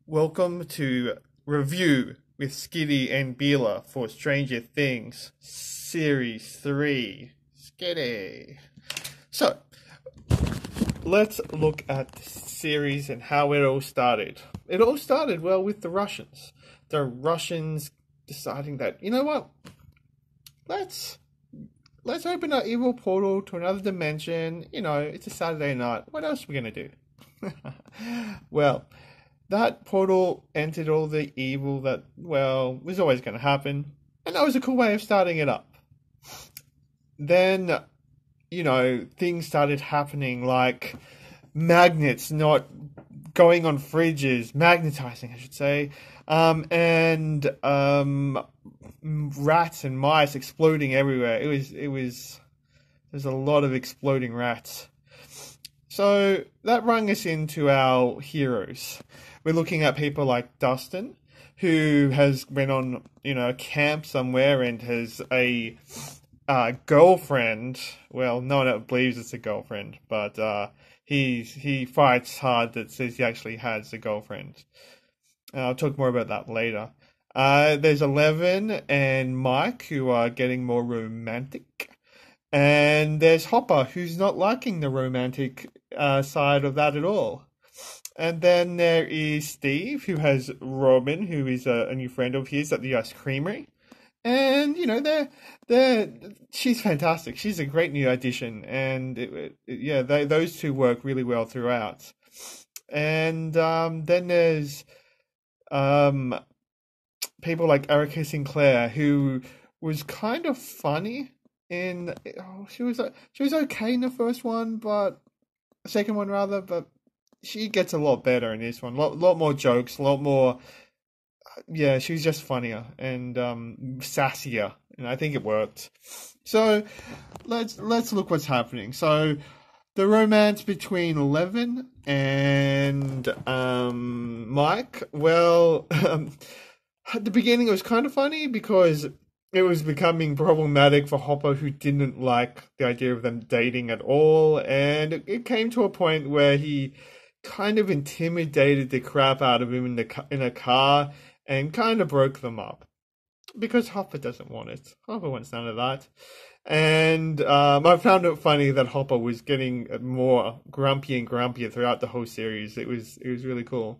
Welcome to Review with Skitty and Beela for Stranger Things Series 3. Skitty. So, let's look at the series and how it all started. It all started, well, with the Russians. The Russians deciding that, you know what? Let's open our evil portal to another dimension. You know, it's a Saturday night. What else are we going to do? Well, that portal entered all the evil that, well, was always going to happen. And that was a cool way of starting it up. Then, you know, things started happening like magnets not going on fridges, magnetizing, I should say, and rats and mice exploding everywhere. There's a lot of exploding rats. So that rung us into our heroes. We're looking at people like Dustin, who has been on, a camp somewhere and has a girlfriend. Well, no one believes it's a girlfriend, but he fights hard that says he actually has a girlfriend. I'll talk more about that later. There's Eleven and Mike, who are getting more romantic. And there's Hopper, who's not liking the romantic side of that at all. And then there is Steve, who has Robin, who is a new friend of his at the ice creamery. And, she's fantastic. She's a great new addition. And, those two work really well throughout. And then there's people like Erica Sinclair, who was kind of funny. She was okay in the first one, but second one rather, but she gets a lot better in this one. Lot more jokes, a lot more. Yeah, she was just funnier and sassier, and I think it worked. So let's look what's happening. So the romance between Eleven and Mike. Well, at the beginning it was kind of funny because it was becoming problematic for Hopper, who didn't like the idea of them dating at all. And it came to a point where he kind of intimidated the crap out of him in a car and kind of broke them up. Because Hopper doesn't want it. Hopper wants none of that. And I found it funny that Hopper was getting more grumpy and grumpier throughout the whole series. It was really cool.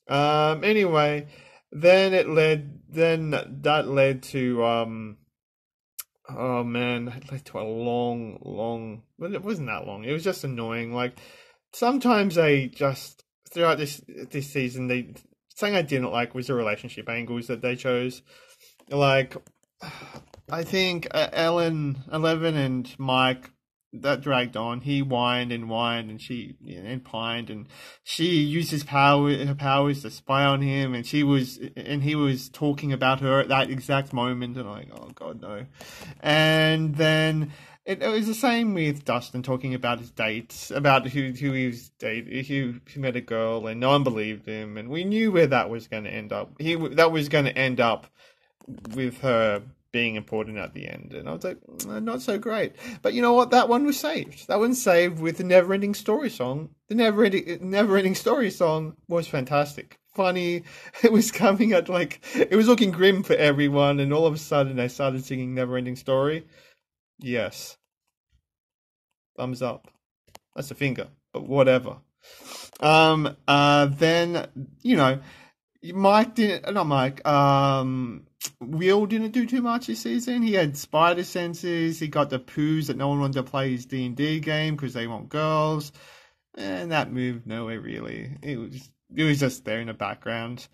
Anyway, then that led to it led to a long, well, it wasn't that long. It was just annoying. Like, sometimes throughout this season, something I didn't like was the relationship angles that they chose. Like, I think Eleven and Mike, that dragged on. He whined and she and pined, and she used her powers to spy on him, and he was talking about her at that exact moment, and I'm like, oh god, no. And then it was the same with Dustin talking about his dates, about who he was dating, who met a girl, and no one believed him, and we knew where that was going to end up. That was going to end up with her being important at the end, and I was like, not so great. But you know what? That one was saved. That one's saved with the Never-Ending Story song. The Never-Ending Story song was fantastic, funny. It was coming at it was looking grim for everyone, and all of a sudden they started singing Never-Ending Story. Yes, thumbs up. That's a finger, but whatever. Then Will didn't do too much this season. He had spider senses. He got the poos that no one wanted to play his D&D game because they want girls, and that moved nowhere really. It was just there in the background.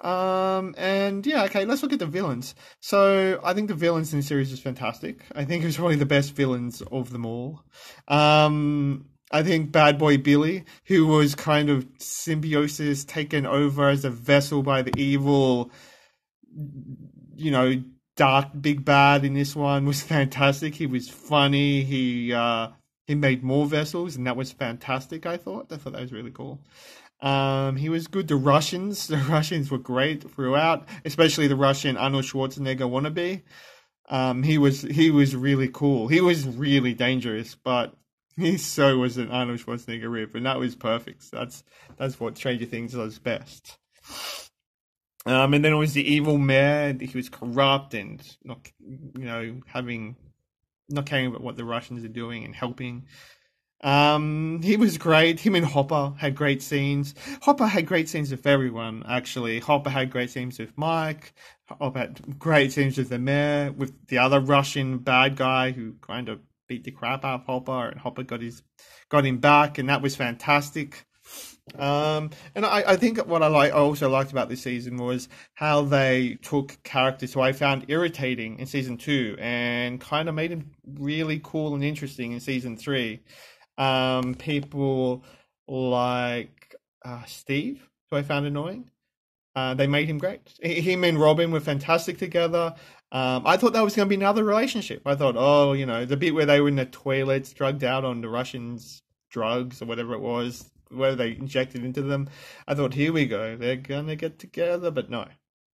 Okay, let's look at the villains. So I think the villains in the series is fantastic. I think it was probably the best villains of them all. I think Bad Boy Billy, who was kind of symbiosis taken over as a vessel by the evil, dark big bad in this one, was fantastic. He was funny. He made more vessels, and that was fantastic. I thought that was really cool. He was good. The Russians were great throughout, especially the Russian Arnold Schwarzenegger wannabe. He was really cool. He was really dangerous, but He so was an Arnold Schwarzenegger rip, and that was perfect. So that's what Stranger Things does best. And then it was the evil mayor. He was corrupt and not, having not caring about what the Russians are doing and helping. He was great. Him and Hopper had great scenes. Hopper had great scenes with everyone, actually. Hopper had great scenes with Mike. Hopper had great scenes with the mayor, with the other Russian bad guy who kind of beat the crap out of Hopper, and Hopper got him back, and that was fantastic. And I think what I also liked about this season was how they took characters who I found irritating in season 2 and kind of made them really cool and interesting in season 3. People like Steve, who I found annoying. They made him great. Him and Robin were fantastic together. I thought that was going to be another relationship. I thought, the bit where they were in the toilets, drugged out on the Russians' drugs or whatever it was, where they injected into them. I thought, here we go. They're going to get together. But no.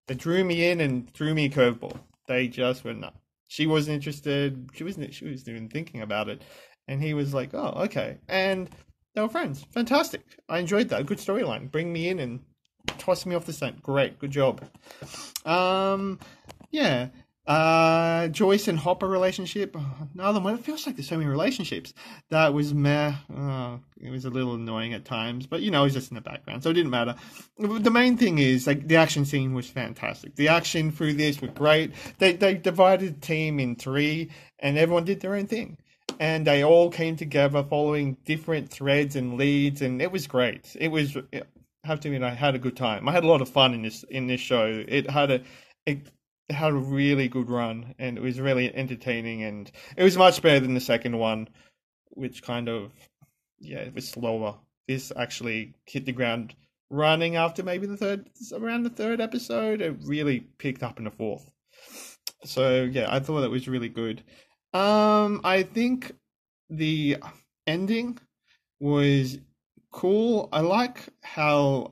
They drew me in and threw me a curveball. They just were not. She wasn't interested. She wasn't even thinking about it. And he was like, oh, okay. And they were friends. Fantastic. I enjoyed that. Good storyline. Bring me in and toss me off the scent. Great. Good job. Yeah. Joyce and Hopper relationship. Another one. It feels like there's so many relationships. That was meh. It was a little annoying at times, but it was just in the background, so it didn't matter. The main thing is the action scene was fantastic. The action through this was great. They divided the team in 3, and everyone did their own thing. And they all came together following different threads and leads, and it was great. I have to admit, I had a good time. I had a lot of fun in this show. It had a really good run, and it was really entertaining, and it was much better than the second one, which kind of, it was slower. This actually hit the ground running after maybe around the third episode. It really picked up in the fourth. So I thought it was really good. I think the ending was cool. I like how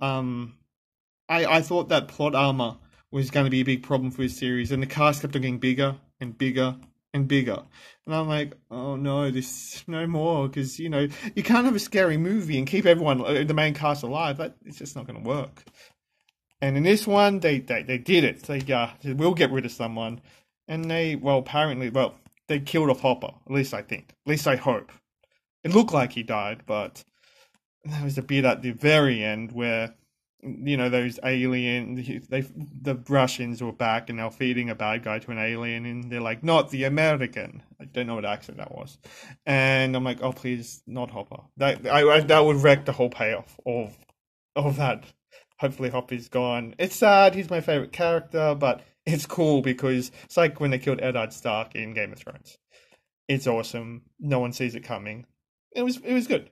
I thought that plot armor was going to be a big problem for this series, and the cast kept on getting bigger and bigger and bigger. And I'm like, oh no, this no more, because you can't have a scary movie and keep everyone, the main cast, alive. It's just not going to work. And in this one, they did it. They will get rid of someone, and apparently, they killed off Hopper. At least I think. At least I hope. It looked like he died, but there was a bit at the very end where, those the Russians were back and they were feeding a bad guy to an alien, and they're like, not the American. I don't know what accent that was. And I'm like, oh, please, not Hopper. That would wreck the whole payoff of that. Hopefully Hopper's gone. It's sad. He's my favorite character, but it's cool because it's like when they killed Eddard Stark in Game of Thrones. It's awesome. No one sees it coming. It was good.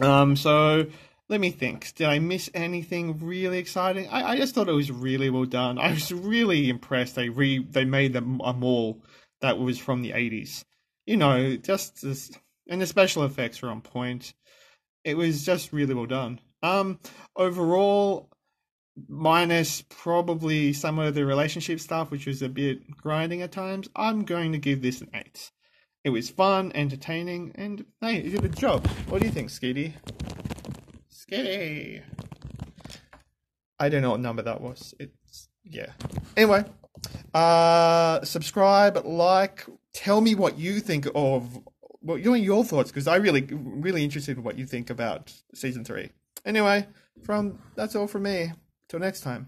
So let me think. Did I miss anything really exciting? I just thought it was really well done. I was really impressed. They made a mall that was from the 80s. Just this, and the special effects were on point. It was just really well done. Overall, minus probably some of the relationship stuff, which was a bit grinding at times, I'm going to give this an 8. It was fun, entertaining, and hey, it did a job. What do you think, Skitty? Skitty! I don't know what number that was. Anyway, subscribe, like, tell me what you think of, your thoughts, because I'm really interested in what you think about season 3. Anyway, that's all from me. Till next time.